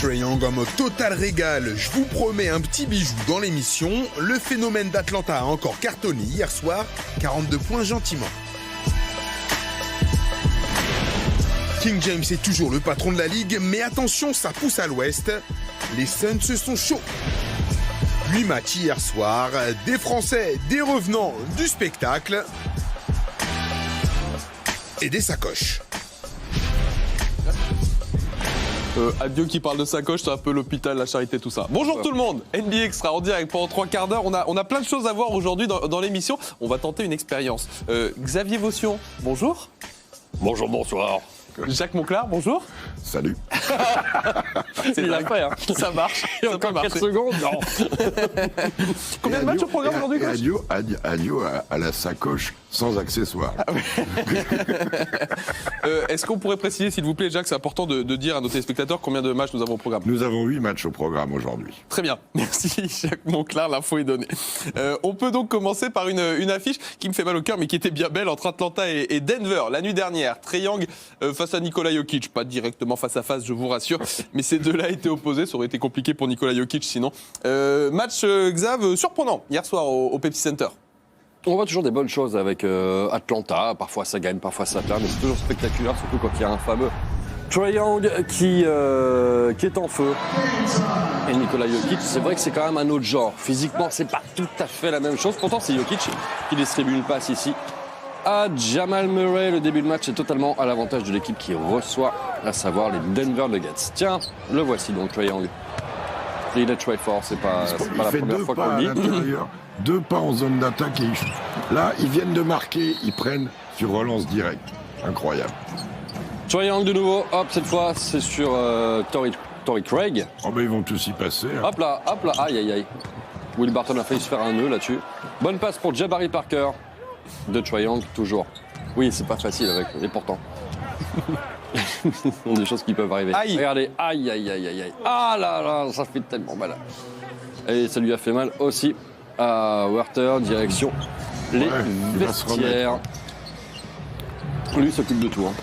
Trae Young en mode total régal, je vous promets un petit bijou dans l'émission. Le phénomène d'Atlanta a encore cartonné hier soir, 42 points gentiment. King James est toujours le patron de la ligue, mais attention, ça pousse à l'ouest. Les Suns se sont chauds. 8 matchs hier soir, des Français, des revenants, du spectacle et des sacoches. Adieu qui parle de sacoche, c'est un peu l'hôpital, la charité, tout ça. Bonjour tout le monde, NBA Extra en direct pendant 3 quarts d'heure. On a plein de choses à voir aujourd'hui dans l'émission. On va tenter une expérience. Xavier Vaution, bonjour. Bonjour, bonsoir. Jacques Monclar, bonjour. Salut. C'est la fait, hein. Ça marche. Il y a encore 4 secondes, non. Combien de matchs au programme aujourd'hui, coach? Adieu à la sacoche sans accessoires. Est-ce qu'on pourrait préciser, s'il vous plaît, Jacques, c'est important de dire à nos téléspectateurs combien de matchs nous avons au programme? Nous avons 8 matchs au programme aujourd'hui. Très bien, merci Jacques Monclar, l'info est donnée. On peut donc commencer par une affiche qui me fait mal au cœur mais qui était bien belle entre Atlanta et Denver la nuit dernière. Trae Young face à Nikola Jokic, pas directement face à face je vous rassure, mais ces deux-là étaient opposés, ça aurait été compliqué pour Nikola Jokic sinon. Match Xav surprenant hier soir au Pepsi Center. On voit toujours des bonnes choses avec Atlanta. Parfois ça gagne, parfois ça perd, mais c'est toujours spectaculaire, surtout quand il y a un fameux Trae Young qui est en feu. Et Nikola Jokic, c'est vrai que c'est quand même un autre genre. Physiquement, c'est pas tout à fait la même chose. Pourtant, c'est Jokic qui distribue une passe ici à Jamal Murray. Le début de match est totalement à l'avantage de l'équipe qui reçoit, à savoir les Denver Nuggets. Tiens, le voici donc, Trae Young. Il est très fort, c'est pas la première fois qu'on le dit. 2 pas en zone d'attaque et là, ils viennent de marquer, ils prennent sur relance directe. Incroyable. Trae Young de nouveau, hop, cette fois, c'est sur Torrey Craig. Oh ben ils vont tous y passer. Hein. Hop là, aïe aïe aïe. Will Barton a failli se faire un nœud là-dessus. Bonne passe pour Jabari Parker de Trae Young, toujours. Oui, c'est pas facile avec, et pourtant. Des choses qui peuvent arriver. Aïe. Regardez, aïe aïe aïe aïe aïe. Ah là là, ça fait tellement mal. Et ça lui a fait mal aussi à Werther, direction les vestiaires. Lui s'occupe de tout. Hein.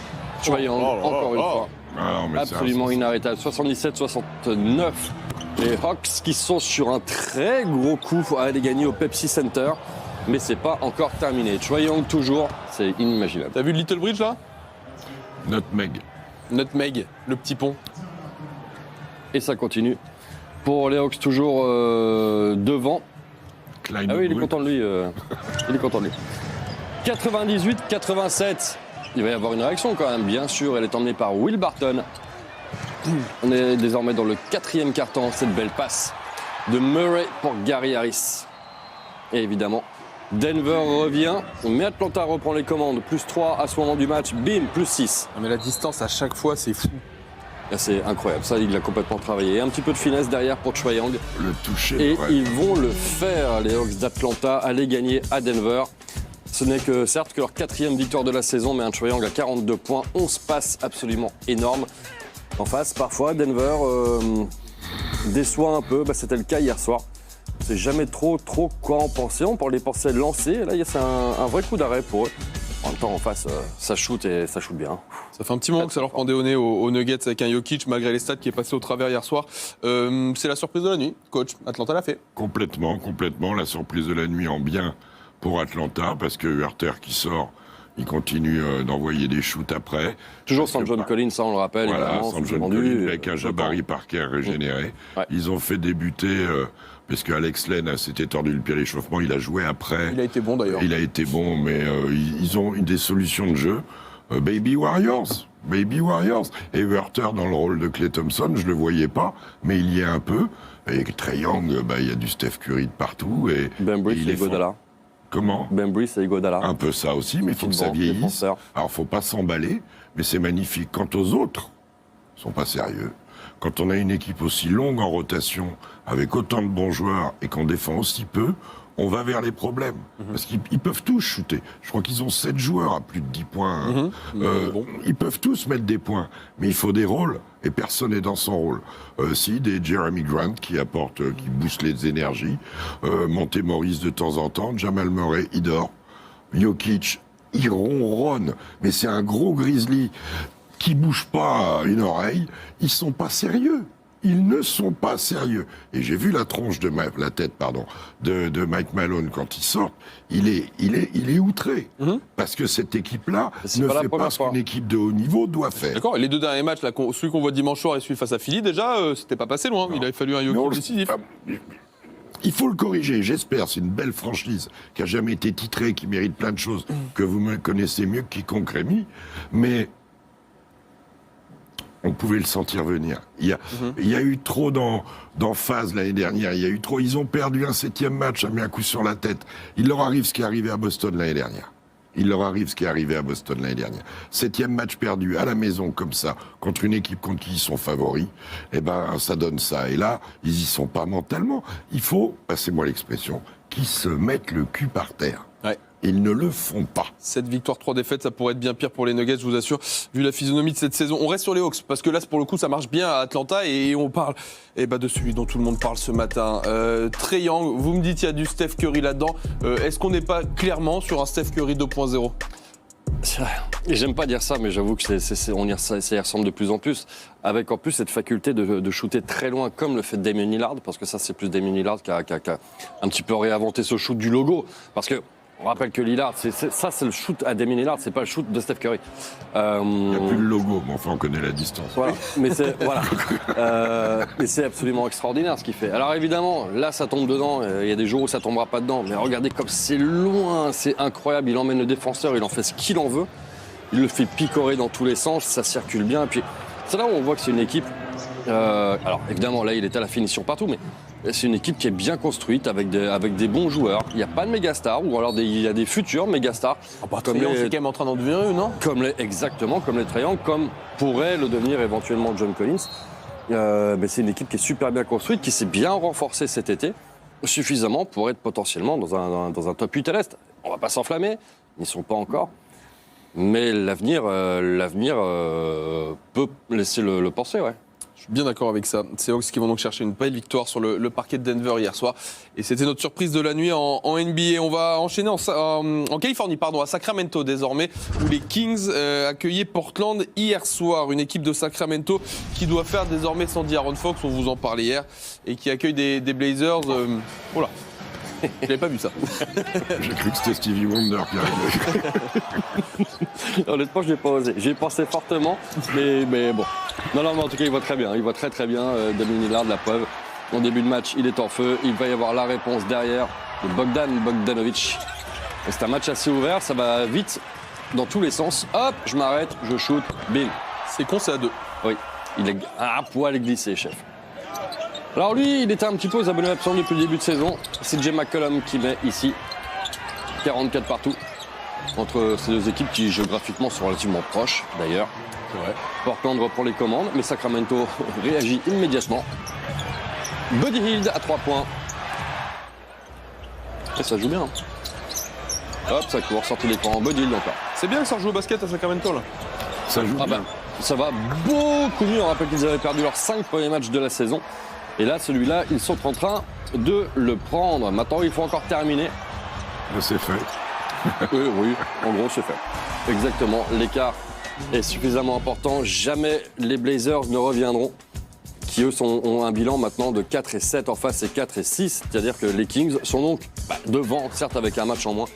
Trae Young, encore une fois. Ah non, absolument inarrêtable. 77-69. Les Hawks qui sont sur un très gros coup à aller gagner au Pepsi Center. Mais c'est pas encore terminé. Trae Young toujours, c'est inimaginable. T'as vu le Little Bridge là? Nutmeg, le petit pont. Et ça continue. Pour les Hawks toujours devant. Klein Ah oui, il est content de lui. Il est content de lui. 98-87. Il va y avoir une réaction quand même, bien sûr. Elle est emmenée par Will Barton. On est désormais dans le 4e quart-temps. Cette belle passe de Murray pour Gary Harris. Et évidemment, Denver revient. Mais Atlanta reprend les commandes. +3 à ce moment du match. Bim, +6. Mais la distance à chaque fois, c'est fou. Là, c'est incroyable. Ça, il l'a complètement travaillé. Et un petit peu de finesse derrière pour Trae Young. Le toucher. Et ils vont le faire, les Hawks d'Atlanta, aller gagner à Denver. Ce n'est que, certes, que leur 4e victoire de la saison, mais un Trae Young à 42 points, 11 passes absolument énormes. En face, parfois, Denver déçoit un peu. C'était le cas hier soir. On ne sait jamais trop quoi en penser. On les pensait lancer. Là, c'est un vrai coup d'arrêt pour eux. En même temps, en face, ça shoot et ça shoot bien. Ça fait un petit moment que ça leur pendait au nez aux Nuggets avec un Jokic, malgré les stats qui est passé au travers hier soir. C'est la surprise de la nuit, coach. Atlanta l'a fait. Complètement. La surprise de la nuit en bien pour Atlanta, parce que Werther qui sort, il continue d'envoyer des shoots après. Toujours sans John Collins, ça on le rappelle. Voilà, sans John Collins, avec un Jabari Parker régénéré. Ouais. Ils ont fait débuter, parce qu'Alex Len s'était tordu le pied à l'échauffement, il a joué après. Il a été bon d'ailleurs. Il a été bon, mais ils ont des solutions de jeu. Baby Warriors. Et Werther dans le rôle de Klay Thompson, je le voyais pas, mais il y est un peu. Et Trae Young, il y a du Steph Curry de partout. Et Brice et Iguodala. Comment? Brice et Iguodala. Un peu ça aussi, mais il faut que ça vieillisse. Alors, faut pas s'emballer, mais c'est magnifique. Quant aux autres, ils sont pas sérieux. Quand on a une équipe aussi longue en rotation, avec autant de bons joueurs, et qu'on défend aussi peu, on va vers les problèmes. Parce qu'ils peuvent tous shooter. Je crois qu'ils ont 7 joueurs à plus de 10 points. Ils peuvent tous mettre des points. Mais il faut des rôles, et personne n'est dans son rôle. Si, des Jeremy Grant qui apportent, qui boostent les énergies. Monte Morris de temps en temps. Jamal Murray, il dort. Jokic, il ronronne. Mais c'est un gros grizzly qui bouge pas une oreille. Ils sont pas sérieux. Ils ne sont pas sérieux. Et j'ai vu la tronche de de Mike Malone quand il sort. Il est outré. Parce que cette équipe-là ne fait pas ce qu'une équipe de haut niveau doit faire. D'accord, et les 2 derniers matchs, là, celui qu'on voit dimanche soir et celui face à Philly, déjà, c'était pas passé loin. Non. Il avait fallu un Jokic décisif. Il faut le corriger, j'espère. C'est une belle franchise qui a jamais été titrée, qui mérite plein de choses que vous me connaissez mieux que quiconque Rémi. Mais on pouvait le sentir venir. Il y a eu trop d'emphase l'année dernière. Il y a eu trop. Ils ont perdu un 7e match, a mis un coup sur la tête. Il leur arrive ce qui est arrivé à Boston l'année dernière. 7e match perdu à la maison comme ça, contre une équipe contre qui ils sont favoris, eh ben ça donne ça. Et là, ils y sont pas mentalement. Il faut, passez-moi l'expression, qu'ils se mettent le cul par terre. Ouais. Ils ne le font pas. 7 victoires, 3 défaites, ça pourrait être bien pire pour les Nuggets, je vous assure, vu la physionomie de cette saison. On reste sur les Hawks, parce que là, pour le coup, ça marche bien à Atlanta, et on parle de celui dont tout le monde parle ce matin. Trae Young, vous me dites qu'il y a du Steph Curry là-dedans. Est-ce qu'on n'est pas clairement sur un Steph Curry 2.0 ? Et j'aime pas dire ça, mais j'avoue que ça y ressemble de plus en plus. Avec en plus cette faculté de shooter très loin, comme le fait Damian Lillard, parce que ça, c'est plus Damian Lillard qui a un petit peu réinventé ce shoot du logo. Parce que on rappelle que Lillard, c'est le shoot à Damian Lillard, c'est pas le shoot de Steph Curry. Il n'y a plus le logo, mais enfin on connaît la distance. Voilà, mais c'est absolument extraordinaire ce qu'il fait. Alors évidemment, là ça tombe dedans, il y a des jours où ça tombera pas dedans, mais regardez comme c'est loin, c'est incroyable, il emmène le défenseur, il en fait ce qu'il en veut, il le fait picorer dans tous les sens, ça circule bien, et puis c'est là où on voit que c'est une équipe, alors évidemment là il est à la finition partout, mais c'est une équipe qui est bien construite avec des bons joueurs. Il n'y a pas de méga stars, ou alors il y a des futurs méga stars. Comme c'est quand même en train d'en devenir une, non ? Exactement, comme les Trae Young, comme pourrait le devenir éventuellement John Collins. Mais c'est une équipe qui est super bien construite, qui s'est bien renforcée cet été, suffisamment pour être potentiellement dans un top 8 à l'Est. On ne va pas s'enflammer, ils n'y sont pas encore. Mais l'avenir peut laisser le penser, ouais. Je suis bien d'accord avec ça. C'est Hawks qui vont donc chercher une belle victoire sur le parquet de Denver hier soir. Et c'était notre surprise de la nuit en NBA. On va enchaîner en Californie, à Sacramento désormais, où les Kings accueillaient Portland hier soir. Une équipe de Sacramento qui doit faire désormais sans De'Aaron Fox, on vous en parlait hier, et qui accueille des Blazers. Oh là, je n'avais pas vu ça. J'ai cru que c'était Stevie Wonder qui arrivait. Honnêtement, je n'ai pas osé. J'y ai pensé fortement, mais bon. Non, mais en tout cas, il va très bien. Il va très bien. Damian Lillard, la preuve. En début de match, il est en feu. Il va y avoir la réponse derrière de Bogdanovic. Et c'est un match assez ouvert. Ça va vite dans tous les sens. Hop, je m'arrête, je shoot, bim. C'est con, c'est à 2. Oui, il est un poil glissé, chef. Alors lui, il était un petit peu aux abonnés absents depuis le début de saison. C'est CJ McCollum qui met ici 44 partout. Entre ces deux équipes qui géographiquement sont relativement proches d'ailleurs. C'est vrai. Portland reprend les commandes, mais Sacramento réagit immédiatement. Buddy Hield à 3 points. Et ça joue bien. Hop, ça court, sortie d'écran, Buddy Hield encore. C'est bien que ça rejoue au basket à Sacramento là. Ça joue bien. Ça va beaucoup mieux. On rappelle qu'ils avaient perdu leurs 5 premiers matchs de la saison. Et là, celui-là, ils sont en train de le prendre. Maintenant, il faut encore terminer. C'est fait. Oui, en gros, c'est fait. Exactement. L'écart est suffisamment important. Jamais les Blazers ne reviendront, qui eux ont un bilan maintenant de 4-7 en face et 4-6. C'est-à-dire que les Kings sont donc devant, certes avec un match en moins.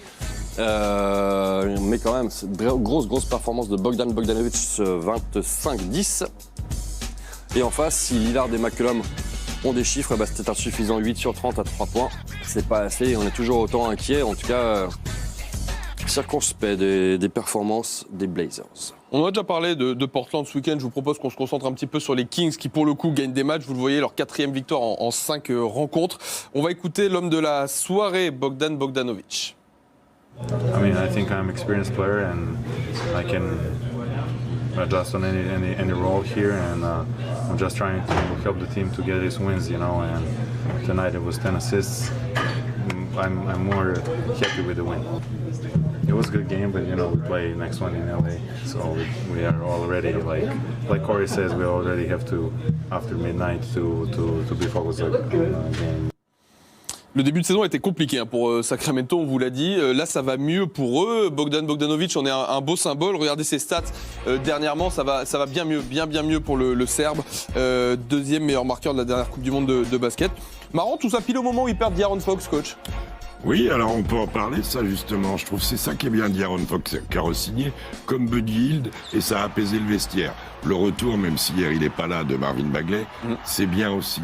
Mais quand même, c'est une grosse performance de Bogdanovic, 25-10. Et en face, si Lillard et McCollum ont des chiffres, c'était insuffisant, 8 sur 30 à 3 points. C'est pas assez, on est toujours autant inquiet. En tout cas, circonspect des performances des Blazers. On a déjà parlé de Portland ce week-end. Je vous propose qu'on se concentre un petit peu sur les Kings qui, pour le coup, gagnent des matchs. Vous le voyez, leur 4e victoire en 5 rencontres. On va écouter l'homme de la soirée, Bogdanovic. I think I'm an experienced player and I can adjust on any role here, and I'm just trying to help the team to get these wins, and tonight it was 10 assists. I'm more happy with the win. It was a good game, but we play next one in LA, so we are already like Corey says, we already have to after midnight to be focused on the game. Le début de saison a été compliqué pour Sacramento, on vous l'a dit. Là, ça va mieux pour eux. Bogdanovic en est un beau symbole. Regardez ses stats. Dernièrement, ça va bien mieux, bien mieux pour le Serbe. Deuxième meilleur marqueur de la dernière Coupe du Monde de basket. Marrant, tout ça pile au moment où ils perdent De'Aaron Fox, coach. Oui, alors on peut en parler, ça justement. Je trouve que c'est ça qui est bien De'Aaron Fox, qui a re-signé comme Buddy Hield, et ça a apaisé le vestiaire. Le retour, même si hier il n'est pas là, de Marvin Bagley, c'est bien aussi.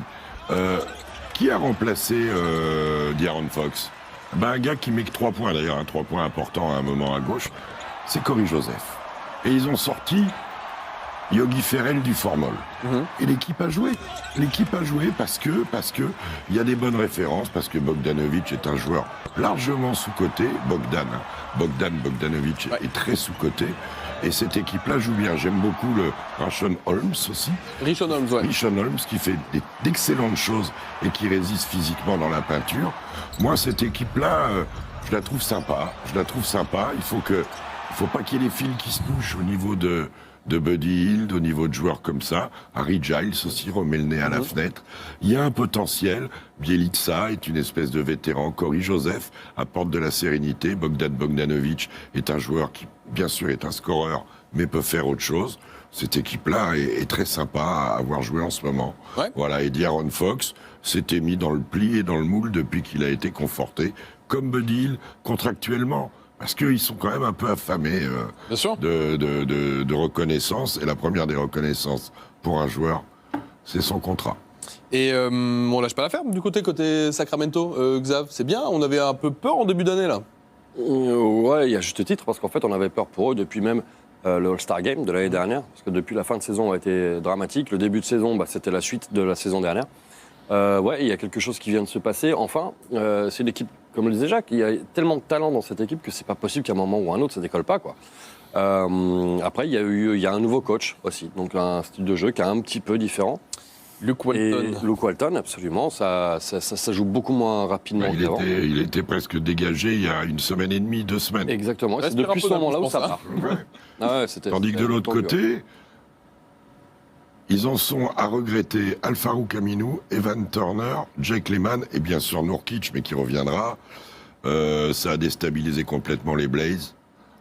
Qui a remplacé De'Aaron Fox? Un gars qui met que 3 points, d'ailleurs, 3 points importants à un moment à gauche, c'est Cory Joseph. Et ils ont sorti Yogi Ferrell du Formol. Et l'équipe a joué. L'équipe a joué parce que il y a des bonnes références, parce que Bogdanovic est un joueur largement sous-coté. Bogdanovic est très sous-coté. Et cette équipe-là joue bien. J'aime beaucoup le Richaun Holmes aussi. Richaun Holmes, ouais. Richaun Holmes qui fait d'excellentes choses et qui résiste physiquement dans la peinture. Moi, cette équipe-là, je la trouve sympa. Il faut pas qu'il y ait les fils qui se touchent au niveau de Buddy Hield, au niveau de joueurs comme ça. Harry Giles aussi remet le nez à la fenêtre. Il y a un potentiel. Bjelica est une espèce de vétéran. Cory Joseph apporte de la sérénité. Bogdanovic est un joueur qui, bien sûr, est un scoreur, mais peut faire autre chose. Cette équipe-là est très sympa à avoir joué en ce moment. Ouais. Voilà. Et De'Aaron Fox s'était mis dans le pli et dans le moule depuis qu'il a été conforté, comme Buddy Hield, contractuellement. Parce qu'ils sont quand même un peu affamés de reconnaissance. Et la première des reconnaissances pour un joueur, c'est son contrat. Et on lâche pas l'affaire du côté Sacramento, Xav. C'est bien, on avait un peu peur en début d'année là. Ouais, il y a juste titre, parce qu'en fait on avait peur pour eux depuis même le All-Star Game de l'année dernière. Parce que depuis la fin de saison a été dramatique. Le début de saison, c'était la suite de la saison dernière. Ouais, il y a quelque chose qui vient de se passer. Enfin, c'est une équipe, comme le disait Jacques, il y a tellement de talent dans cette équipe que c'est pas possible qu'à un moment ou à un autre ça décolle pas, quoi. Après, il y a un nouveau coach aussi, donc un style de jeu qui est un petit peu différent. Luke Walton. Luke Walton, absolument, ça joue beaucoup moins rapidement qu'avant. Il était presque dégagé il y a 1 semaine et demie, 2 semaines. Exactement, c'est depuis ce moment-là où ça part. Tandis que de l'autre côté, ils en sont à regretter Al-Farouq Aminu, Evan Turner, Jake Lehman et bien sûr Nurkic, mais qui reviendra. Ça a déstabilisé complètement les Blazes.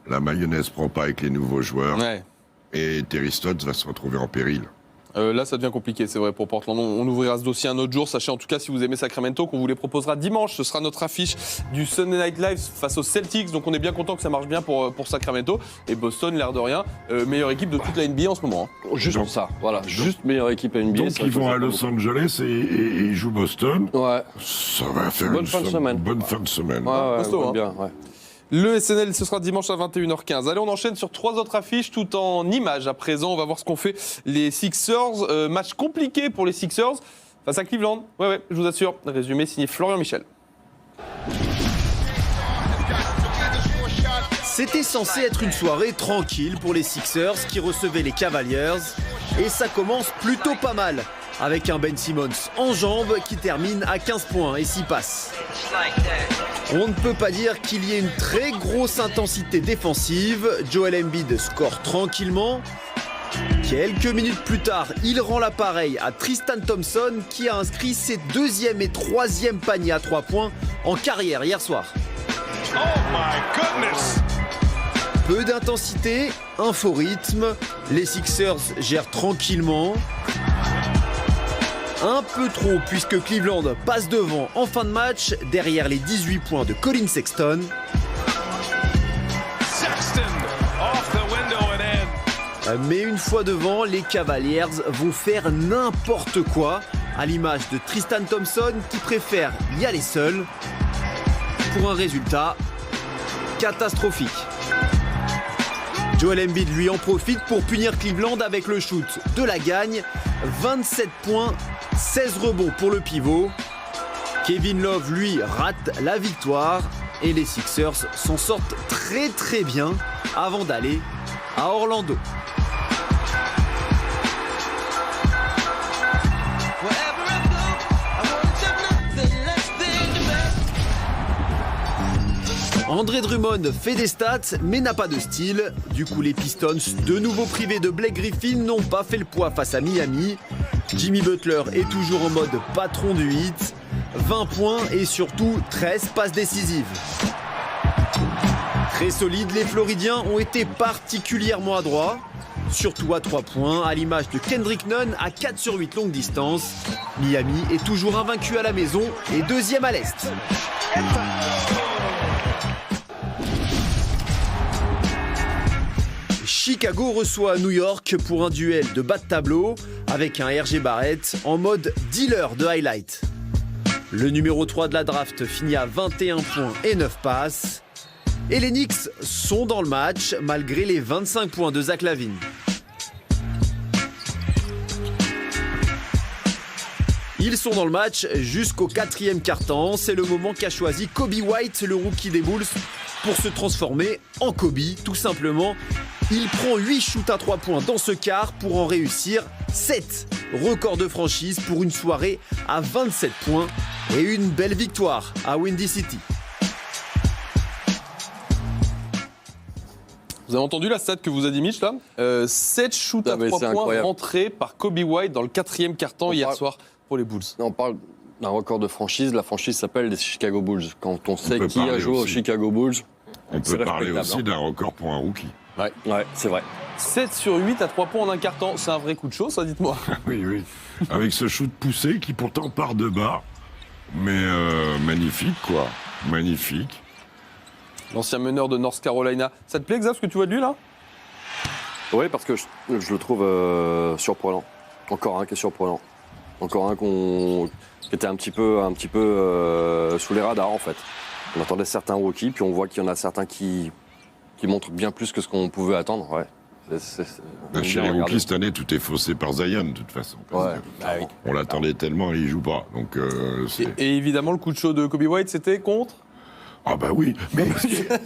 La mayonnaise prend pas avec les nouveaux joueurs. Ouais. Et Terry Stotts va se retrouver en péril. Là, ça devient compliqué, c'est vrai, pour Portland. On ouvrira ce dossier un autre jour. Sachez en tout cas, si vous aimez Sacramento, qu'on vous les proposera dimanche. Ce sera notre affiche du Sunday Night Live face aux Celtics. Donc on est bien content que ça marche bien pour Sacramento. Et Boston, l'air de rien, meilleure équipe de toute la NBA en ce moment. Juste ça, voilà. Juste meilleure équipe NBA. Donc ils vont à Los Angeles et ils jouent Boston. Ouais. Ça va faire bonne fin de semaine. Bonne fin de semaine. Ouais, bien, ouais. Le SNL, ce sera dimanche à 21h15. Allez, on enchaîne sur 3 autres affiches, tout en images. À présent, on va voir ce qu'ont fait les Sixers. Match compliqué pour les Sixers face à Cleveland. Ouais, je vous assure. Résumé signé Florian Michel. C'était censé être une soirée tranquille pour les Sixers qui recevaient les Cavaliers. Et ça commence plutôt pas mal, avec un Ben Simmons en jambes qui termine à 15 points et 6 passes. On ne peut pas dire qu'il y ait une très grosse intensité défensive. Joel Embiid score tranquillement. Quelques minutes plus tard, il rend l'appareil à Tristan Thompson qui a inscrit ses 2e et 3e paniers à 3 points en carrière hier soir. Oh my goodness! Peu d'intensité, un faux rythme. Les Sixers gèrent tranquillement. Un peu trop puisque Cleveland passe devant en fin de match derrière les 18 points de Colin Sexton. Mais une fois devant, les Cavaliers vont faire n'importe quoi, à l'image de Tristan Thompson qui préfère y aller seul pour un résultat catastrophique. Joel Embiid lui en profite pour punir Cleveland avec le shoot de la gagne. 27 points, 16 rebonds pour le pivot. Kevin Love, lui, rate la victoire. Et les Sixers s'en sortent très bien avant d'aller à Orlando. André Drummond fait des stats mais n'a pas de style. Du coup les Pistons, de nouveau privés de Blake Griffin, n'ont pas fait le poids face à Miami. Jimmy Butler est toujours en mode patron du hit. 20 points et surtout 13 passes décisives. Très solides, les Floridiens ont été particulièrement adroits, surtout à 3 points, à l'image de Kendrick Nunn à 4 sur 8 longue distance. Miami est toujours invaincu à la maison et deuxième à l'Est. Chicago reçoit New York pour un duel de bas de tableau avec un RJ Barrett en mode dealer de highlight. Le numéro 3 de la draft finit à 21 points et 9 passes. Et les Knicks sont dans le match malgré les 25 points de Zach LaVine. Ils sont dans le match jusqu'au 4e quart-temps. C'est le moment qu'a choisi Kobe White, le rookie des Bulls, pour se transformer en Kobe, tout simplement. Il prend 8 shoots à 3 points dans ce quart pour en réussir 7. Record de franchise pour une soirée à 27 points et une belle victoire à Windy City. Vous avez entendu la stat que vous a dit Mitch là 7 shoots à 3 points incroyable. rentrés par Kobe White dans le 4e quart-temps hier soir pour les Bulls. On parle d'un record de franchise. La franchise s'appelle les Chicago Bulls. Quand on sait peut qui a parler joué aux aussi. Chicago Bulls, On c'est peut parler respectable, aussi d'un record pour un rookie. Ouais, c'est vrai. 7 sur 8 à 3 points en un quart-temps, c'est un vrai coup de chaud ça, dites-moi. Oui, oui. Avec ce shoot poussé qui pourtant part de bas. Mais magnifique, quoi. Magnifique. L'ancien meneur de North Carolina. Ça te plaît, Xav, ce que tu vois de lui là? Oui, parce que je le trouve surprenant. Encore un qui est surprenant. Encore un qui était un petit peu sous les radars en fait. On attendait certains rookies, puis on voit qu'il y en a certains qui montrent bien plus que ce qu'on pouvait attendre. Ouais. Chez les rookies, cette année, tout est faussé par Zion, de toute façon. Ouais. On l'attendait tellement et il joue pas. Donc, Et évidemment, le coup de chaud de Kobe White, c'était contre? Ah bah oui, mais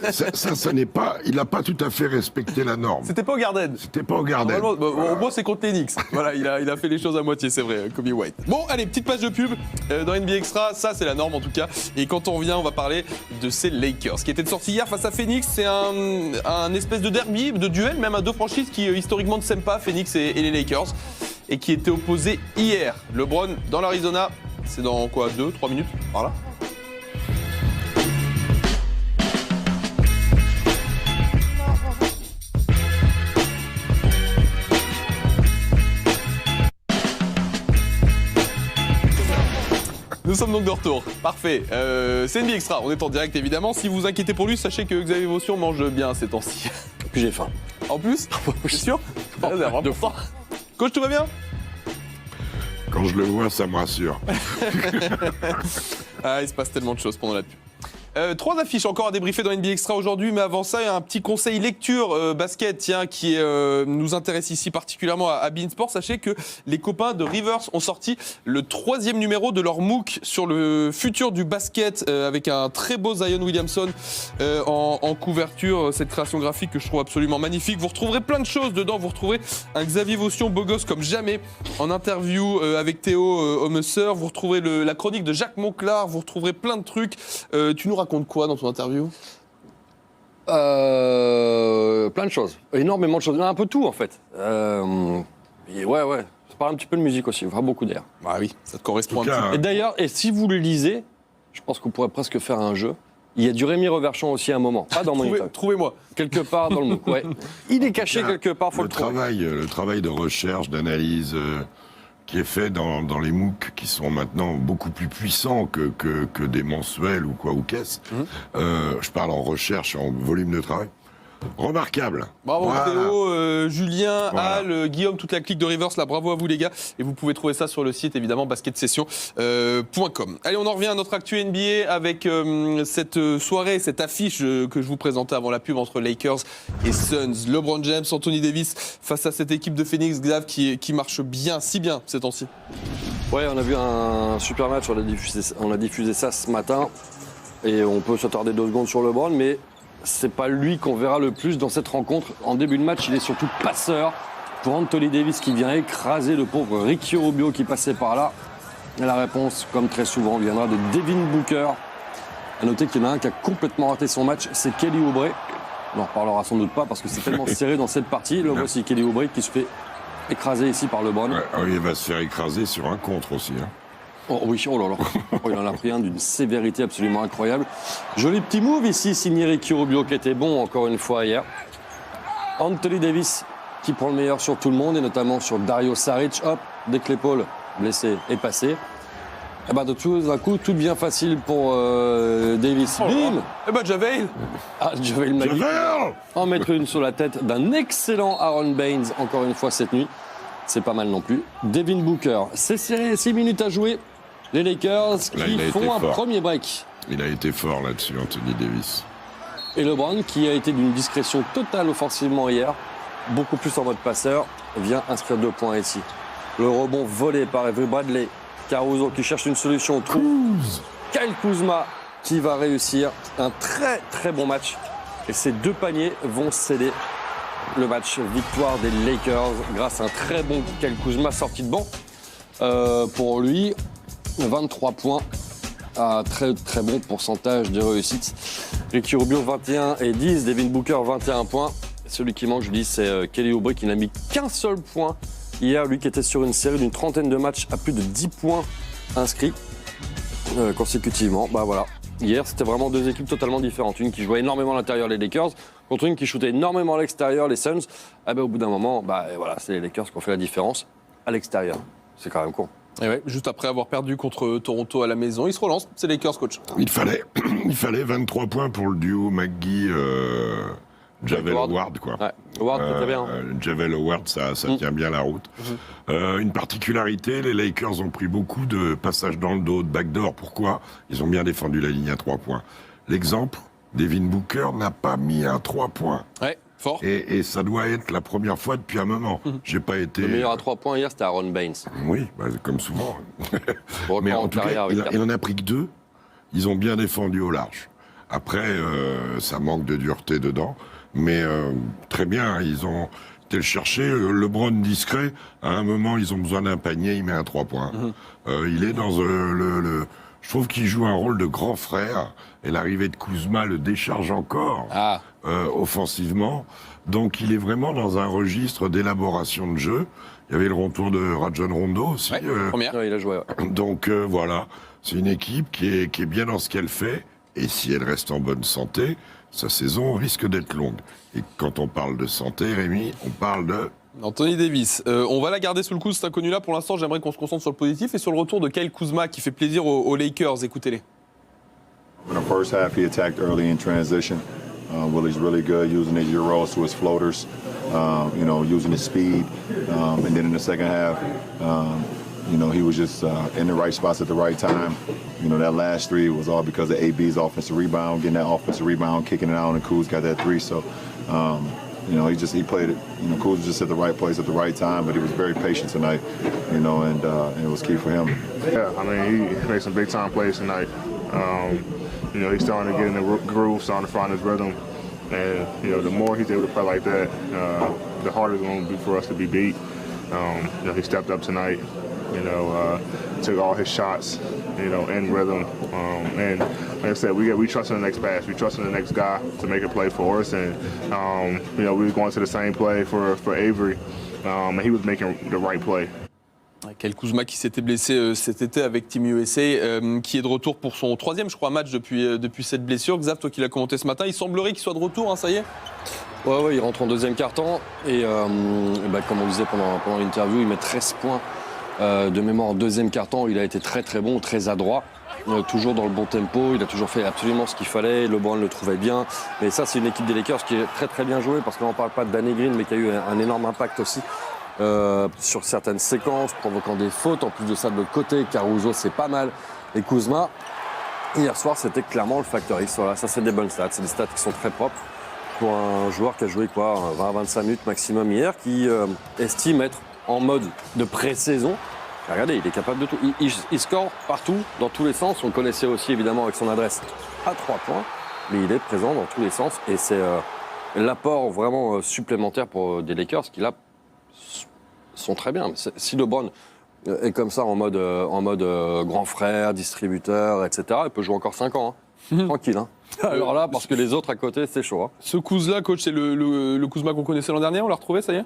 ça n'est pas... Il n'a pas tout à fait respecté la norme. C'était pas au Garden. C'était pas au Garden. Au moins, c'est contre les Knicks. Voilà, il a fait les choses à moitié, c'est vrai, Kobe White. Bon, allez, petite page de pub dans NBA Extra. Ça, c'est la norme en tout cas. Et quand on revient, on va parler de ces Lakers qui étaient sortis hier face à Phoenix. C'est un espèce de derby, de duel, même à deux franchises qui historiquement ne s'aiment pas, Phoenix et les Lakers, et qui étaient opposés hier. LeBron dans l'Arizona. C'est dans quoi, 2-3 minutes par là. Nous sommes donc de retour. Parfait. C'est NBA Extra. On est en direct évidemment. Si vous vous inquiétez pour lui, sachez que Xavier Vaution mange bien ces temps-ci. Puis j'ai faim. En plus, c'est sûr. Deux fois. Coach, tout va bien? Quand je le vois, ça me rassure. Ah, il se passe tellement de choses pendant la pub. 3 affiches encore à débriefer dans NBA Extra aujourd'hui, mais avant ça, il y a un petit conseil lecture basket qui nous intéresse ici particulièrement à Beansport. Sachez que les copains de Rivers ont sorti le 3e numéro de leur MOOC sur le futur du basket avec un très beau Zion Williamson en couverture. Cette création graphique que je trouve absolument magnifique. Vous retrouverez plein de choses dedans. Vous retrouverez un Xavier Vaution beau gosse comme jamais en interview avec Théo Homesser. Vous retrouverez la chronique de Jacques Monclar. Vous retrouverez plein de trucs. Tu nous raconte quoi dans ton interview? Plein de choses, énormément de choses, un peu tout en fait. Et ouais, ça parle un petit peu de musique aussi, vraiment beaucoup d'air. Bah oui, ça te correspond un petit peu. Et d'ailleurs, si vous le lisez, je pense qu'on pourrait presque faire un jeu. Il y a du Rémi Reverchon aussi à un moment, pas dans Money Talk. Trouvez-moi. Quelque part dans le MOOC, ouais. Il est caché quelque part, faut le trouver. Le travail de recherche, d'analyse qui est fait dans les MOOC qui sont maintenant beaucoup plus puissants que des mensuels ou quoi ou qu'est-ce. Je parle en recherche, en volume de travail. Remarquable. Bravo Théo, Julien, Al, Guillaume, toute la clique de Rivers, là, bravo à vous les gars. Et vous pouvez trouver ça sur le site évidemment basketsession.com. Allez, on en revient à notre actu NBA avec cette soirée, cette affiche que je vous présentais avant la pub entre Lakers et Suns. LeBron James, Anthony Davis face à cette équipe de Phoenix, Xav, qui marche bien, si bien ces temps-ci. Ouais, on a vu un super match, on a diffusé ça ce matin et on peut s'attarder 2 secondes sur LeBron, mais c'est pas lui qu'on verra le plus dans cette rencontre. En début de match, il est surtout passeur pour Anthony Davis qui vient écraser le pauvre Ricky Rubio qui passait par là. Et la réponse, comme très souvent, viendra de Devin Booker. À noter qu'il y en a un qui a complètement raté son match, c'est Kelly Oubre. On en reparlera sans doute pas parce que c'est tellement serré dans cette partie. Le voici Kelly Oubre qui se fait écraser ici par LeBron. Ouais, il va se faire écraser sur un contre aussi. Oh oui, oh là là. Oh, il en a pris un d'une sévérité absolument incroyable. Joli petit move ici, signé Ricky Rubio, qui était bon encore une fois hier. Anthony Davis qui prend le meilleur sur tout le monde, et notamment sur Dario Saric. Hop, dès que l'épaule blessée est passée. Et bah de tout d'un coup, tout devient facile pour Davis. Bim. Eh ben Javel. Ah, Javel Magui en mettre une sur la tête d'un excellent Aaron Baines, encore une fois cette nuit. C'est pas mal non plus. Devin Booker, c'est serré, 6 minutes à jouer. Les Lakers qui font un premier break. Il a été fort là-dessus, Anthony Davis. Et LeBron, qui a été d'une discrétion totale offensivement hier, beaucoup plus en mode passeur, vient inscrire 2 points ici. Le rebond volé par Avery Bradley. Caruso qui cherche une solution, trouve Kyle Kuzma qui va réussir un très très bon match. Et ces 2 paniers vont céder le match. Victoire des Lakers grâce à un très bon Kyle Kuzma sorti de banc. Pour lui, 23 points, à très très bon pourcentage de réussite. Ricky Rubio 21 et 10, Devin Booker 21 points. Celui qui manque, je dis, c'est Kelly Oubre qui n'a mis qu'un seul point hier, lui qui était sur une série d'une 30aine de matchs à plus de 10 points inscrits consécutivement. Bah voilà. Hier, c'était vraiment 2 équipes totalement différentes. Une qui jouait énormément à l'intérieur, les Lakers, contre une qui shootait énormément à l'extérieur, les Suns. Ah ben, au bout d'un moment, voilà, c'est les Lakers qui ont fait la différence à l'extérieur. C'est quand même con. Et ouais, juste après avoir perdu contre Toronto à la maison, ils se relancent. C'est les Lakers, coach. Il fallait 23 points pour le duo McGee. Javel Howard, quoi. Ouais. Howard, c'était bien. Javel Howard, ça tient bien la route. Une particularité, les Lakers ont pris beaucoup de passages dans le dos, de backdoor. Pourquoi ? Ils ont bien défendu la ligne à 3 points. L'exemple, Devin Booker n'a pas mis un 3 points. Ouais, fort. Et ça doit être la première fois depuis un moment. J'ai pas été... Le meilleur à 3 points hier, c'était Aaron Baines. Oui, comme souvent. Mais en tout cas, il en a pris que 2. Ils ont bien défendu au large. Après, ça manque de dureté dedans. Mais très bien, ils ont été le chercher. LeBron discret, à un moment, ils ont besoin d'un panier, il met un 3 points. Il est dans je trouve qu'il joue un rôle de grand frère. Et l'arrivée de Kuzma le décharge encore offensivement. Donc il est vraiment dans un registre d'élaboration de jeu. Il y avait le retour de Rajon Rondo aussi. Première. Ouais, il a joué. Ouais. Donc voilà, c'est une équipe qui est bien dans ce qu'elle fait. Et si elle reste en bonne santé, sa saison risque d'être longue. Et quand on parle de santé, Rémi, on parle de... Anthony Davis. On va la garder sous le coude, cet inconnu-là. Pour l'instant, j'aimerais qu'on se concentre sur le positif et sur le retour de Kyle Kuzma qui fait plaisir aux Lakers. Écoutez-les. In the first half, he attacked early in transition. Willie's really good using his Euros to his floaters, using his speed. And then in the second half, he was just in the right spots at the right time. That last 3 was all because of AB's offensive rebound, getting that offensive rebound, kicking it out, and Kuz got that 3. So, he played it. Kuz was just at the right place at the right time, but he was very patient tonight, and it was key for him. Yeah, I mean, he made some big-time plays tonight. He's starting to get in the groove, starting to find his rhythm. And, the more he's able to play like that, the harder it's going to be for us to be beat. He stepped up tonight. Took all his shots, in rhythm. And like I said, we trust in the next pass. We trust in the next guy to make a play for us. And, we were going to the same play for Avery, and he was making the right play. Kyle Kuzma qui s'était blessé cet été avec Team USA, qui est de retour pour son 3e, je crois, match depuis cette blessure. Xav, toi qui l'as commenté ce matin, il semblerait qu'il soit de retour, ça y est ? Ouais, il rentre en 2e quart-temps. Et comme on disait pendant l'interview, il met 13 points. De mémoire en 2e quart-temps, il a été très très bon, très adroit, toujours dans le bon tempo, il a toujours fait absolument ce qu'il fallait, LeBron le trouvait bien, mais ça c'est une équipe des Lakers qui est très très bien jouée parce qu'on ne parle pas de Danny Green mais qui a eu un énorme impact aussi sur certaines séquences, provoquant des fautes, en plus de ça de l'autre côté, Caruso c'est pas mal, et Kuzma, hier soir c'était clairement le facteur X, voilà, ça c'est des bonnes stats, c'est des stats qui sont très propres pour un joueur qui a joué 20-25 minutes maximum hier, qui estime être en mode de pré-saison. Regardez, il est capable de tout. Il score partout, dans tous les sens. On le connaissait aussi évidemment avec son adresse à 3 points, mais il est présent dans tous les sens. Et c'est l'apport vraiment supplémentaire pour des Lakers qui là sont très bien. Si LeBron est comme ça en mode grand frère, distributeur, etc., il peut jouer encore 5 ans. Tranquille. Alors là, parce que les autres à côté, c'est chaud. Ce Kuzma, coach, c'est le Kuzma qu'on connaissait l'an dernier, on l'a retrouvé, ça y est ?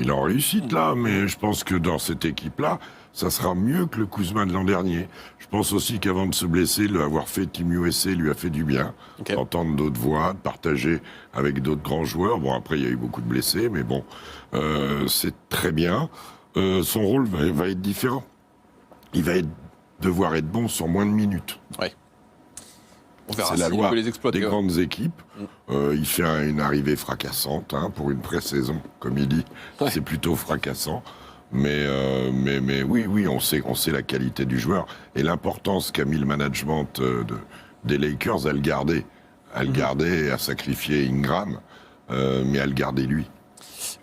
Il est en réussite là, mais je pense que dans cette équipe-là, ça sera mieux que le Kuzma de l'an dernier. Je pense aussi qu'avant de se blesser, l'avoir fait Team USA lui a fait du bien. Okay. D'entendre d'autres voix, de partager avec d'autres grands joueurs. Bon, après, il y a eu beaucoup de blessés, mais bon, c'est très bien. Son rôle va être différent. Il va devoir être bon sur moins de minutes. Ouais. On verra c'est la loi peut les exploiter, des grandes équipes. Il fait une arrivée fracassante pour une pré-saison, comme il dit. Ouais. C'est plutôt fracassant. Mais oui, on sait la qualité du joueur et l'importance qu'a mis le management des Lakers à le garder. À le garder et à sacrifier Ingram, mais à le garder lui.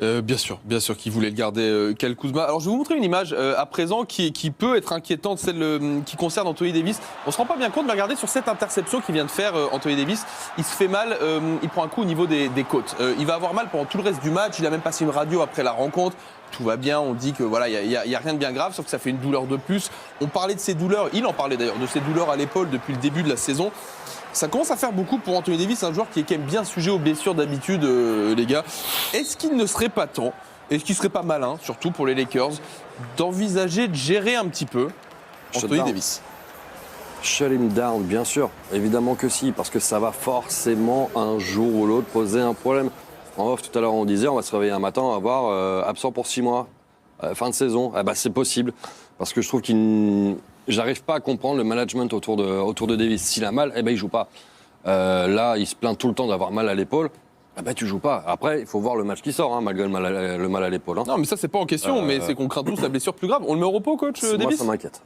Bien sûr qu'il voulait le garder, Kyle Kuzma. Alors je vais vous montrer une image à présent qui peut être inquiétante, celle qui concerne Anthony Davis. On se rend pas bien compte, mais regardez sur cette interception qu'il vient de faire Anthony Davis, il se fait mal, il prend un coup au niveau des côtes. Il va avoir mal pendant tout le reste du match, il a même passé une radio après la rencontre. Tout va bien, on dit que voilà, il y a rien de bien grave, sauf que ça fait une douleur de plus. On parlait de ses douleurs, il en parlait d'ailleurs de ses douleurs à l'épaule depuis le début de la saison. Ça commence à faire beaucoup pour Anthony Davis, un joueur qui est quand même bien sujet aux blessures d'habitude, les gars. Est-ce qu'il ne serait pas temps, est-ce qu'il ne serait pas malin, surtout pour les Lakers, d'envisager de gérer un petit peu Anthony Davis? Shut him down, bien sûr. Évidemment que si, parce que ça va forcément un jour ou l'autre poser un problème. En off, tout à l'heure, on disait, on va se réveiller un matin, on va voir absent pour 6 mois, fin de saison. C'est possible, parce que je trouve j'arrive pas à comprendre le management autour de Davis. S'il a mal, il joue pas. Là, il se plaint tout le temps d'avoir mal à l'épaule. Tu joues pas. Après, il faut voir le match qui sort, malgré le mal à l'épaule. Non, mais ça, c'est pas en question, mais c'est qu'on craint tous la blessure plus grave. On le met au repos, coach Davis? Moi, ça m'inquiète.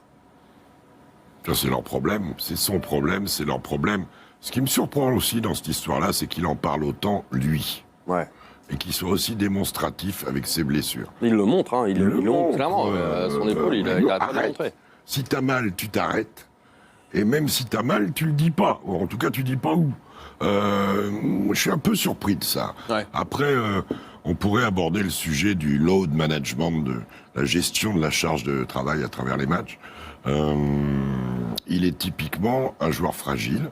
Ça, c'est leur problème. C'est son problème, c'est leur problème. Ce qui me surprend aussi dans cette histoire-là, c'est qu'il en parle autant, lui. Ouais. Et qu'il soit aussi démonstratif avec ses blessures. Il le montre, il le montre clairement. Son épaule, il a pas montré. Si t'as mal, tu t'arrêtes. Et même si t'as mal, tu le dis pas. Ou en tout cas, tu dis pas où. Je suis un peu surpris de ça. Ouais. Après, on pourrait aborder le sujet du load management, de la gestion de la charge de travail à travers les matchs. Il est typiquement un joueur fragile.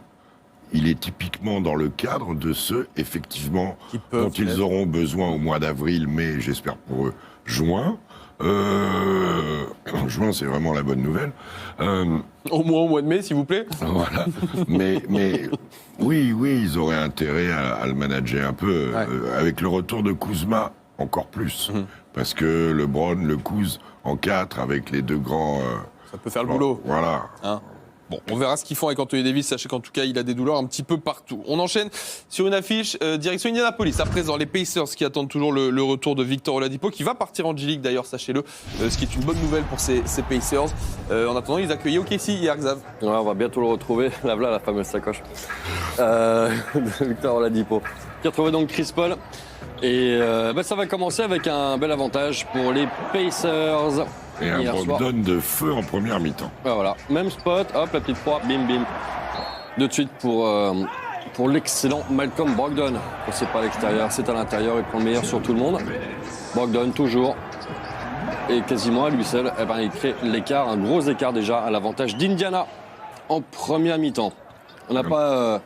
Il est typiquement dans le cadre de ceux, effectivement, dont ils auront besoin au mois d'avril, mai, j'espère pour eux, juin. Juin, c'est vraiment la bonne nouvelle. Au moins au mois de mai, s'il vous plaît. Voilà. Mais oui, ils auraient intérêt à le manager un peu. Avec le retour de Kuzma, encore plus. Parce que LeBron, le Kuz en 4, avec les deux grands... ça peut faire le boulot. Voilà. Bon, on verra ce qu'ils font avec Anthony Davis. Sachez qu'en tout cas, il a des douleurs un petit peu partout. On enchaîne sur une affiche direction Indianapolis. À présent, les Pacers qui attendent toujours le retour de Victor Oladipo, qui va partir en G-League d'ailleurs, sachez-le, ce qui est une bonne nouvelle pour ces Pacers. En attendant, ils accueillaient OKC hier, Xav. Ouais, on va bientôt le retrouver. Là, voilà la fameuse sacoche de Victor Oladipo, qui a retrouvé donc Chris Paul. Et ça va commencer avec un bel avantage pour les Pacers. Et un Brogdon de feu en première mi-temps. Voilà, même spot, hop, la petite proie, bim bim. De suite pour l'excellent Malcolm Brogdon. C'est pas à l'extérieur, c'est à l'intérieur, il prend le meilleur sur tout le monde. Brogdon toujours. Et quasiment à lui seul, il crée l'écart, un gros écart déjà à l'avantage d'Indiana en première mi-temps. On n'a pas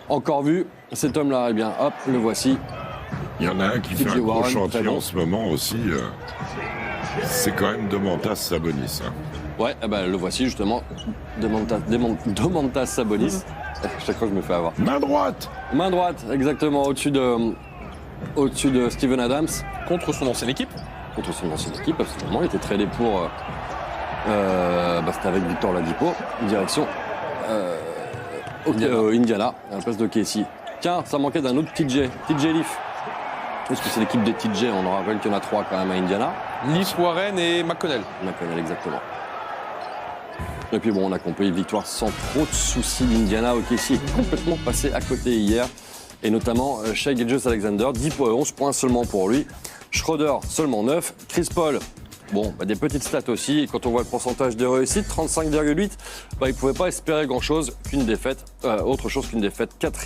encore vu cet homme-là, hop, le voici. Il y en a un qui fait un gros chantier en ce moment aussi. C'est quand même Domantas Sabonis. Ouais, le voici justement. Domantas Sabonis. Chaque fois, je me fais avoir. Main droite, exactement, au-dessus de Steven Adams. Contre son ancienne équipe. Absolument. Il était tradé pour... c'était avec Victor Oladipo, direction Indiana, à la place de Casey. Tiens, ça manquait d'un autre TJ Leaf. Parce que c'est l'équipe des TJ, on rappelle qu'il y en a 3 quand même à Indiana. Leaf, Warren et McConnell. Exactement. Et puis on a compris, victoire sans trop de soucis d'Indiana. OKC est complètement passé à côté hier. Et notamment Shai Gilgeous-Alexander, 11 points seulement pour lui. Schroeder, seulement 9. Chris Paul, des petites stats aussi. Et quand on voit le pourcentage de réussite, 35,8, il ne pouvait pas espérer grand-chose qu'une défaite. Autre chose qu'une défaite. 4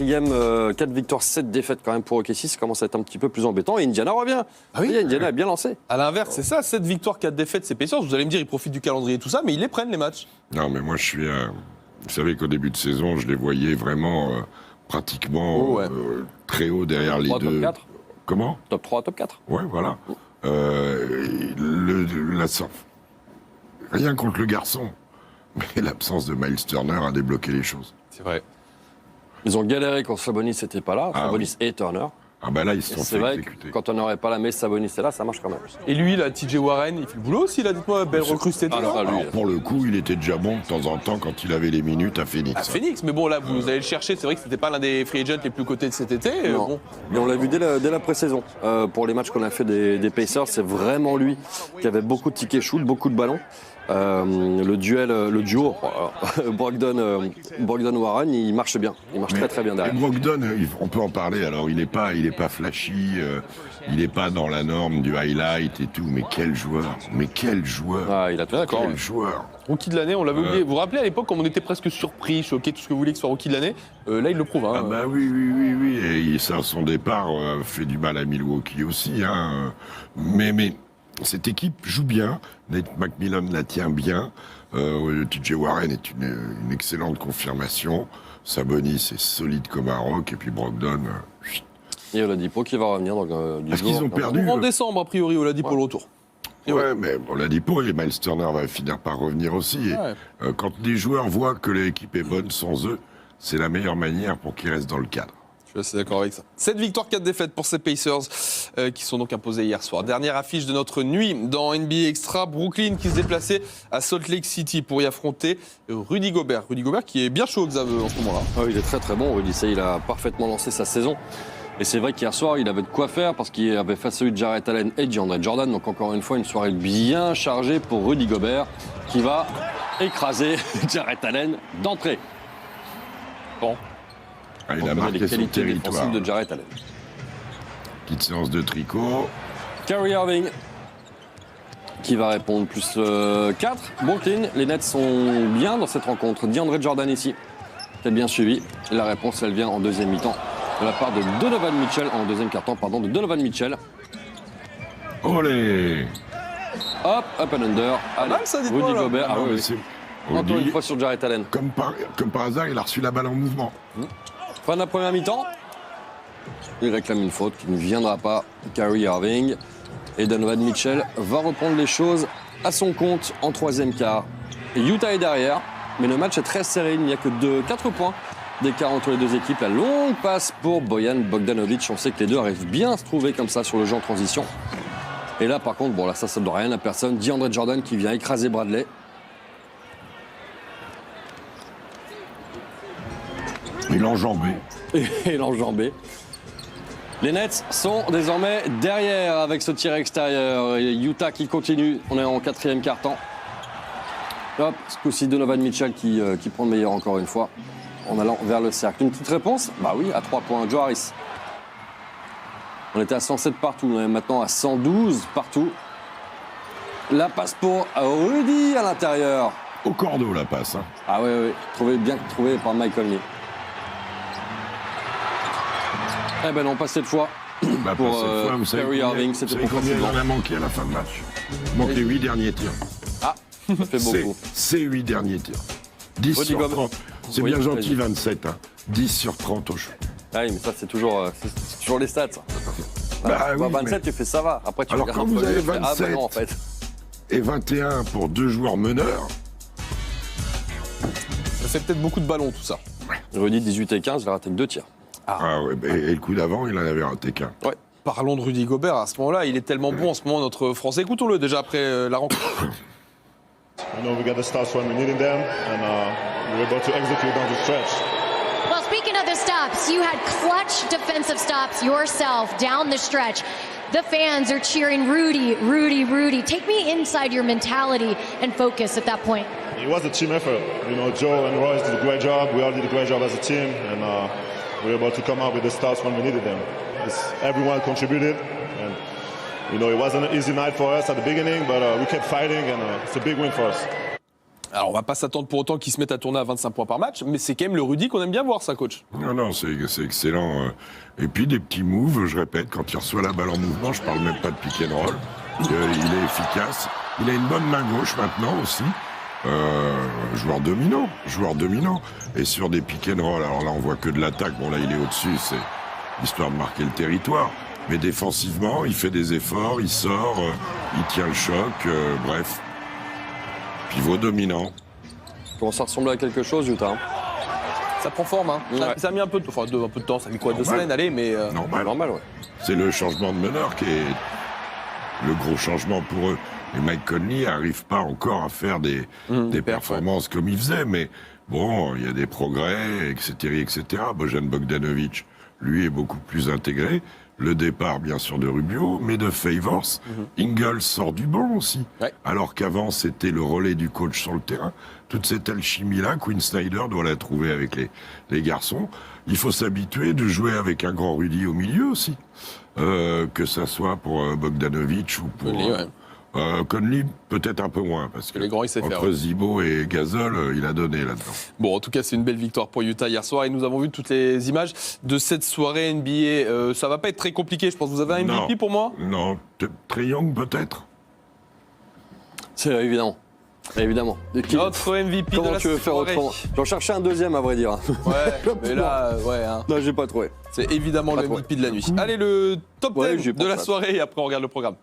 victoires, 7 défaites quand même pour OKC. Ça commence à être un petit peu plus embêtant. Et Indiana revient. Indiana a bien lancé. À l'inverse, c'est ça, 7 victoires, 4 défaites, c'est Pacers. Vous allez me dire, ils profitent du calendrier et tout ça, mais ils les prennent les matchs. Non, mais moi je suis... Vous savez qu'au début de saison, je les voyais vraiment pratiquement très haut derrière les 3, deux. Top 4. Comment ? Top 3, top 4. Ouais, voilà. Rien contre le garçon, mais l'absence de Miles Turner a débloqué les choses. C'est vrai. Ils ont galéré quand Sabonis n'était pas là, Sabonis et Turner. Ah bah là, ils se sont C'est fait vrai exécuter. que quand on n'aurait pas la mais Sabonis est là, ça marche quand même. Et lui, là, TJ Warren, il fait le boulot aussi, là, dites-moi, belle recrue cet été. Alors, pour le coup, il était déjà bon de temps en temps quand il avait les minutes à Phoenix. À Phoenix, mais bon, là, vous allez le chercher, c'est vrai que c'était pas l'un des free agents les plus cotés de cet été. Non. Bon. Et on l'a vu dès la pré-saison. Pour les matchs qu'on a fait des Pacers, c'est vraiment lui qui avait beaucoup de tickets shoot, beaucoup de ballons. Le duo Brogdon-Warren, il marche bien. Il marche très très bien derrière. Et Brogdon, on peut en parler. Alors, il est pas flashy, il est pas dans la norme du highlight et tout. Mais quel joueur! Ah, il a tout d'accord. Quel joueur! Rookie de l'année, on l'avait oublié. Vous vous rappelez à l'époque, comme on était presque surpris, choqué, tout ce que vous voulez que ce soit rookie de l'année. Là, il le prouve. Hein. Ah bah oui. Et ça, son départ fait du mal à Milwaukee aussi. Hein. Mais cette équipe joue bien. Nate McMillan la tient bien. TJ Warren est une excellente confirmation. Sabonis est solide comme un roc. Et puis Brogdon... Et Oladipo qui va revenir dans du Parce qu'ils ont perdu... En décembre, a priori, Oladipo le retour. Ouais, mais Oladipo et Miles Turner va finir par revenir aussi. Et, quand les joueurs voient que l'équipe est bonne sans eux, c'est la meilleure manière pour qu'ils restent dans le cadre. Je suis assez d'accord avec ça. 7 victoires, 4 défaites pour ces Pacers qui sont donc imposés hier soir. Dernière affiche de notre nuit dans NBA Extra. Brooklyn qui se déplaçait à Salt Lake City pour y affronter Rudy Gobert. Rudy Gobert qui est bien chaud, Xavier, en ce moment-là. Ah, il est très très bon, Rudy. Il a parfaitement lancé sa saison. Et c'est vrai qu'hier soir, il avait de quoi faire parce qu'il avait face à lui Jarrett Allen et DeAndre Jordan. Donc encore une fois, une soirée bien chargée pour Rudy Gobert qui va écraser Jarrett Allen d'entrée. Bon. Ah, il a marqué son territoire. De Jarrett Allen. Petite séance de tricot. Kyrie Irving qui va répondre plus 4. Brooklyn, les Nets sont bien dans cette rencontre. DeAndre Jordan ici, qui a bien suivi. Et la réponse, elle vient en deuxième mi-temps de la part de Donovan Mitchell, en deuxième quart-temps, pardon, de Donovan Mitchell. Olé! Hop, up and under. Allez, ça, dites-moi, Rudy là. Gobert. Ah, oui. Encore une fois sur Jarrett Allen. Comme par hasard, il a reçu la balle en mouvement. Fin de la première mi-temps. Il réclame une faute qui ne viendra pas. Kyrie Irving. Et Donovan Mitchell va reprendre les choses à son compte en troisième quart. Et Utah est derrière, mais le match est très serré. Il n'y a que 4 points d'écart entre les deux équipes. La longue passe pour Bojan Bogdanovic. On sait que les deux arrivent bien à se trouver comme ça sur le jeu en transition. Et là, par contre, bon, là, ça ne doit rien à personne. DeAndre Jordan qui vient écraser Bradley. Et l'enjambé. Et l'enjambé. Les Nets sont désormais derrière avec ce tir extérieur. Et Utah qui continue. On est en quatrième quart-temps. Hop, ce coup-ci Donovan Mitchell qui prend le meilleur encore une fois. En allant vers le cercle. Une petite réponse? Bah oui, à 3 points. Joe Harris. On était à 107 partout. On est maintenant à 112 partout. La passe pour Rudy à l'intérieur. Au cordeau, la passe. Hein. Ah oui. Bien trouvé par Mike Conley. Eh ben non, pas cette fois. Pour Kyrie Irving, c'était pour combien il en a manqué à la fin de match? Il manque les 8 derniers tirs. Ah, ça fait beaucoup. C'est 8 derniers tirs. 10 Rudy sur 30. C'est oui, bien gentil, 27. Hein. 10 sur 30 au shoot. Ah oui, mais ça, c'est toujours les stats. Bah, oui, 27, tu fais ça va. Après, tu alors, regardes quand vous avez fais, 27 non, en fait. et 21 pour 2 joueurs meneurs... Ça fait peut-être beaucoup de ballons, tout ça. Rudy, 18 et 15, il a raté que 2 tirs. Ah ouais, et le coup d'avant, il en avait raté qu'un. Ouais. Parlons de Rudy Gobert. À ce moment-là, il est tellement bon en ce moment, notre Français. Écoutons-le déjà après la rencontre. I know we got the stops when we needed them, and we were able to execute down the stretch. Well, speaking of the stops, you had clutch defensive stops yourself down the stretch. The fans are cheering Rudy, Rudy, Rudy. Take me inside your mentality and focus at that point. It was a team effort. You know, Joe and Royce did a great job. We all did a great job as a team, and we were able to come up with the stops when we needed them. Everyone contributed, and you know, it wasn't an easy night for us at the beginning, but we kept fighting, and it's a big win for us. Alors, on va pas s'attendre pour autant qu'il se mette à tourner à 25 points par match, mais c'est quand même le Rudy qu'on aime bien voir, ça, coach. Non, c'est excellent. Et puis des petits moves, je répète, quand il reçoit la balle en mouvement, je parle même pas de pick and roll. Il est efficace. Il a une bonne main gauche maintenant aussi. Joueur dominant. Et sur des pick and roll, alors là, on voit que de l'attaque. Bon, là, il est au-dessus, c'est histoire de marquer le territoire. Mais défensivement, il fait des efforts, il sort, il tient le choc, bref. Pivot dominant. Commence à ressembler à quelque chose, Utah. Ça prend forme, hein. Ça a mis un peu de temps, ça a mis quoi, 2 semaines, allez, mais... Normal, ouais. C'est le changement de meneur qui est le gros changement pour eux. Et Mike Conley n'arrive pas encore à faire des performances comme il faisait, mais bon, il y a des progrès, etc. Bojan Bogdanovic, lui, est beaucoup plus intégré. Le départ, bien sûr, de Rubio, mais de Favors. Ingles sort du banc aussi. Ouais. Alors qu'avant, c'était le relais du coach sur le terrain. Toute cette alchimie-là, Quinn Snyder doit la trouver avec les garçons. Il faut s'habituer de jouer avec un grand Rudy au milieu aussi. Que ça soit pour Bogdanovic ou pour... Conley, peut-être un peu moins, parce que les grands, il sait entre faire, Zibo et Gasol, il a donné là-dedans. Bon, en tout cas, c'est une belle victoire pour Utah hier soir, et nous avons vu toutes les images de cette soirée NBA. Ça va pas être très compliqué, je pense. Vous avez un MVP pour moi? Non, Trae Young peut-être. C'est évidemment. Évidemment. Notre MVP Comment de la tu veux faire soirée. autrement? J'en cherchais un deuxième, à vrai dire. Ouais, mais là, hein. Non, j'ai pas trouvé. C'est évidemment le MVP de la nuit. Allez, le top 10 de la soirée, et après on regarde le programme.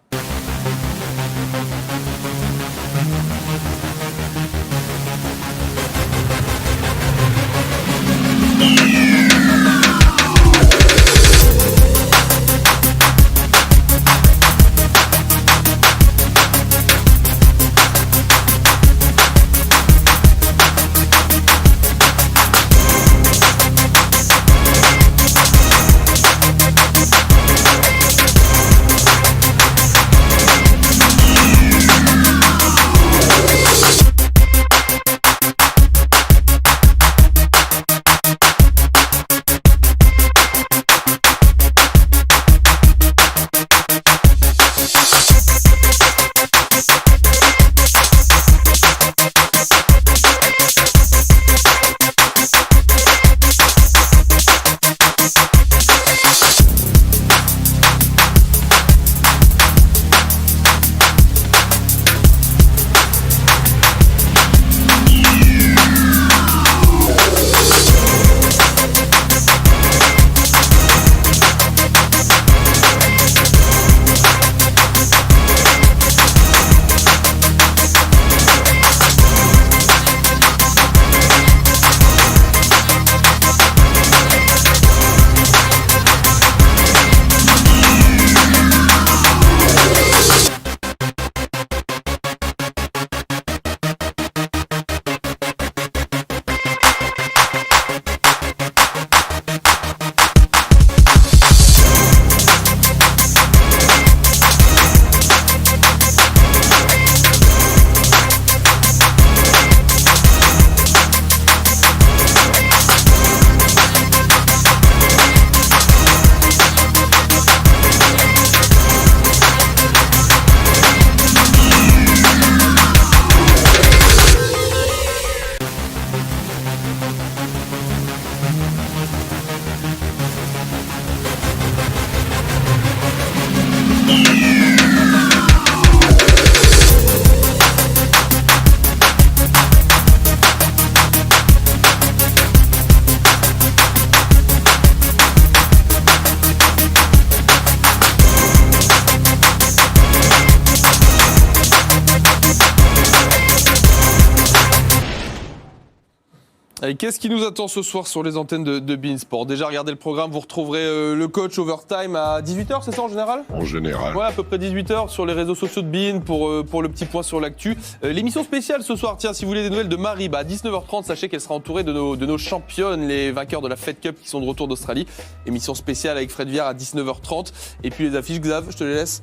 Et qu'est-ce qui nous attend ce soir sur les antennes de beIN Sport? Déjà, regardez le programme, vous retrouverez le coach Overtime à 18h, c'est ça en général? En général. Ouais, à peu près 18h sur les réseaux sociaux de beIN pour le petit point sur l'actu. L'émission spéciale ce soir, tiens, si vous voulez des nouvelles de Marie, à 19h30, sachez qu'elle sera entourée de nos championnes, les vainqueurs de la Fed Cup qui sont de retour d'Australie. Émission spéciale avec Fred Viard à 19h30. Et puis les affiches, Xav, je te les laisse.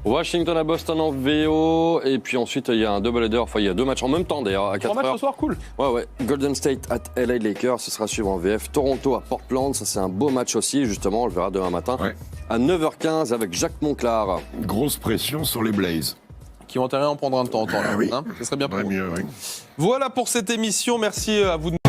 Washington à Boston en VO, et puis ensuite il y a un double-header, enfin il y a 2 matchs en même temps d'ailleurs à 4h. 3 matchs ce soir, cool. Ouais. Golden State at LA Lakers, ce sera suivant en VF. Toronto à Portland, ça c'est un beau match aussi, justement, on le verra demain matin. Ouais. À 9h15 avec Jacques Monclar. Grosse pression sur les Blazes. Qui vont intérêt à en prendre un de temps en temps là. Oui. Hein, ça serait bien pour vous. Mieux, oui. Voilà pour cette émission, merci à vous de